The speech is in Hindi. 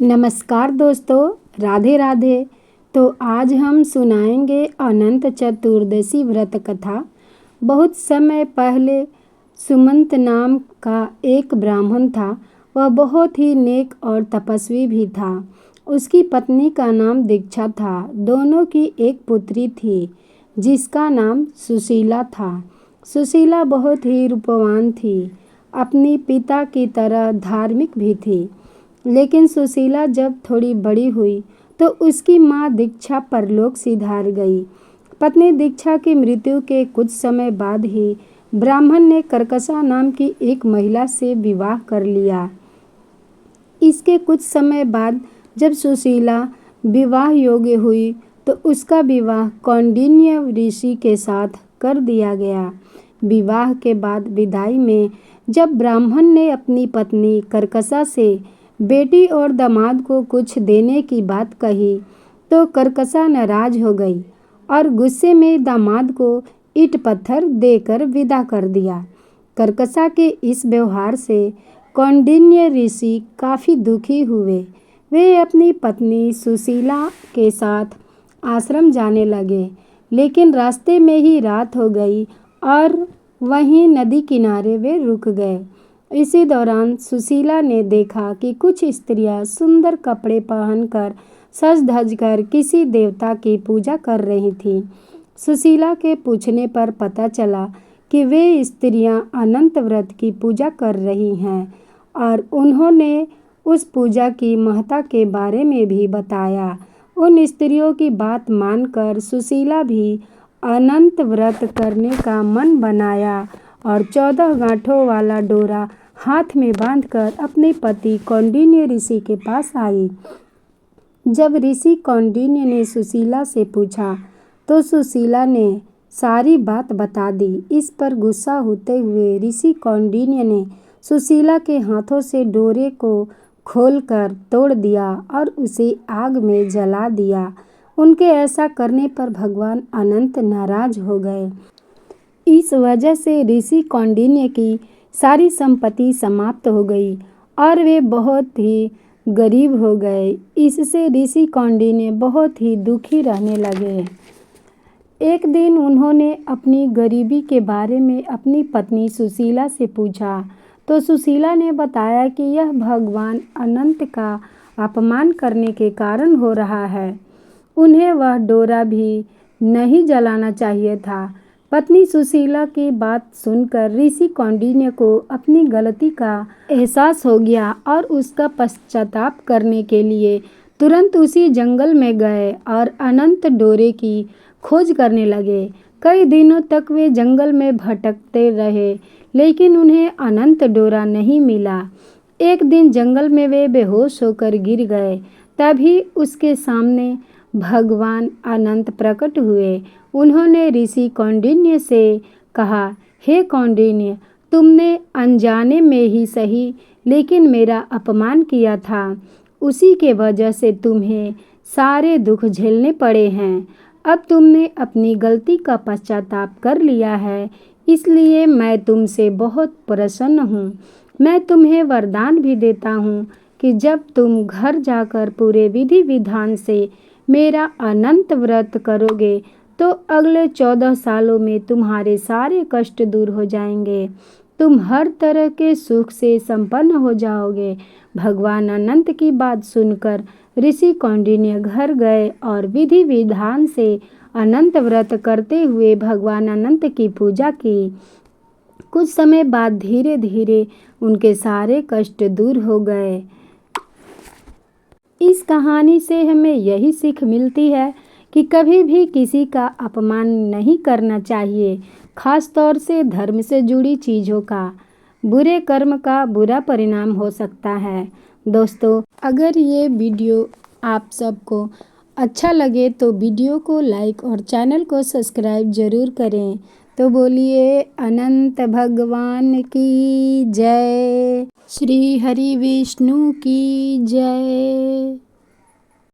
नमस्कार दोस्तों, राधे राधे। तो आज हम सुनाएंगे अनंत चतुर्दशी व्रत कथा। बहुत समय पहले सुमंत नाम का एक ब्राह्मण था। वह बहुत ही नेक और तपस्वी भी था। उसकी पत्नी का नाम दीक्षा था। दोनों की एक पुत्री थी जिसका नाम सुशीला था। सुशीला बहुत ही रूपवान थी, अपनी पिता की तरह धार्मिक भी थी। लेकिन सुशीला जब थोड़ी बड़ी हुई तो उसकी माँ दीक्षा परलोक सिधार गई। पत्नी दीक्षा की मृत्यु के कुछ समय बाद ही ब्राह्मण ने कर्कशा नाम की एक महिला से विवाह कर लिया। इसके कुछ समय बाद जब सुशीला विवाह योग्य हुई तो उसका विवाह कौंडिन्य ऋषि के साथ कर दिया गया। विवाह के बाद विदाई में जब ब्राह्मण ने अपनी पत्नी कर्कशा से बेटी और दामाद को कुछ देने की बात कही तो कर्कशा नाराज हो गई और गुस्से में दामाद को ईंट पत्थर देकर विदा कर दिया। कर्कशा के इस व्यवहार से कौंडिन्य ऋषि काफ़ी दुखी हुए। वे अपनी पत्नी सुशीला के साथ आश्रम जाने लगे, लेकिन रास्ते में ही रात हो गई और वहीं नदी किनारे वे रुक गए। इसी दौरान सुशीला ने देखा कि कुछ स्त्रियां सुंदर कपड़े पहनकर सज धज कर किसी देवता की पूजा कर रही थीं। सुशीला के पूछने पर पता चला कि वे स्त्रियां अनंत व्रत की पूजा कर रही हैं और उन्होंने उस पूजा की महत्ता के बारे में भी बताया। उन स्त्रियों की बात मानकर सुशीला भी अनंत व्रत करने का मन बनाया और 14 गांठों वाला डोरा हाथ में बांधकर अपने पति कौंडिन्य ऋषि के पास आई। जब ऋषि कौंडिन्य ने सुशीला से पूछा तो सुशीला ने सारी बात बता दी। इस पर गुस्सा होते हुए ऋषि कौंडिन्य ने सुशीला के हाथों से डोरे को खोलकर तोड़ दिया और उसे आग में जला दिया। उनके ऐसा करने पर भगवान अनंत नाराज हो गए। इस वजह से ऋषि कौंडिन्य की सारी संपत्ति समाप्त हो गई और वे बहुत ही गरीब हो गए। इससे ऋषि कौंडिन्य बहुत ही दुखी रहने लगे। एक दिन उन्होंने अपनी गरीबी के बारे में अपनी पत्नी सुशीला से पूछा तो सुशीला ने बताया कि यह भगवान अनंत का अपमान करने के कारण हो रहा है। उन्हें वह डोरा भी नहीं जलाना चाहिए था। पत्नी सुशीला की बात सुनकर ऋषि कौंडिन्य को अपनी गलती का एहसास हो गया और उसका पश्चाताप करने के लिए तुरंत उसी जंगल में गए और अनंत डोरे की खोज करने लगे। कई दिनों तक वे जंगल में भटकते रहे, लेकिन उन्हें अनंत डोरा नहीं मिला। एक दिन जंगल में वे बेहोश होकर गिर गए। तभी उसके सामने भगवान अनंत प्रकट हुए। उन्होंने ऋषि कौंडिन्य से कहा, हे कौंडिन्य, तुमने अनजाने में ही सही लेकिन मेरा अपमान किया था। उसी के वजह से तुम्हें सारे दुख झेलने पड़े हैं। अब तुमने अपनी गलती का पश्चाताप कर लिया है, इसलिए मैं तुमसे बहुत प्रसन्न हूँ। मैं तुम्हें वरदान भी देता हूँ कि जब तुम घर जाकर पूरे विधि विधान से मेरा अनंत व्रत करोगे तो अगले 14 सालों में तुम्हारे सारे कष्ट दूर हो जाएंगे। तुम हर तरह के सुख से संपन्न हो जाओगे। भगवान अनंत की बात सुनकर ऋषि कौंडिन्य घर गए और विधि विधान से अनंत व्रत करते हुए भगवान अनंत की पूजा की। कुछ समय बाद धीरे धीरे उनके सारे कष्ट दूर हो गए। इस कहानी से हमें यही सीख मिलती है कि कभी भी किसी का अपमान नहीं करना चाहिए, खास तौर से धर्म से जुड़ी चीज़ों का। बुरे कर्म का बुरा परिणाम हो सकता है। दोस्तों, अगर ये वीडियो आप सबको अच्छा लगे तो वीडियो को लाइक और चैनल को सब्सक्राइब ज़रूर करें। तो बोलिए अनंत भगवान की जय। श्री हरि विष्णु की जय।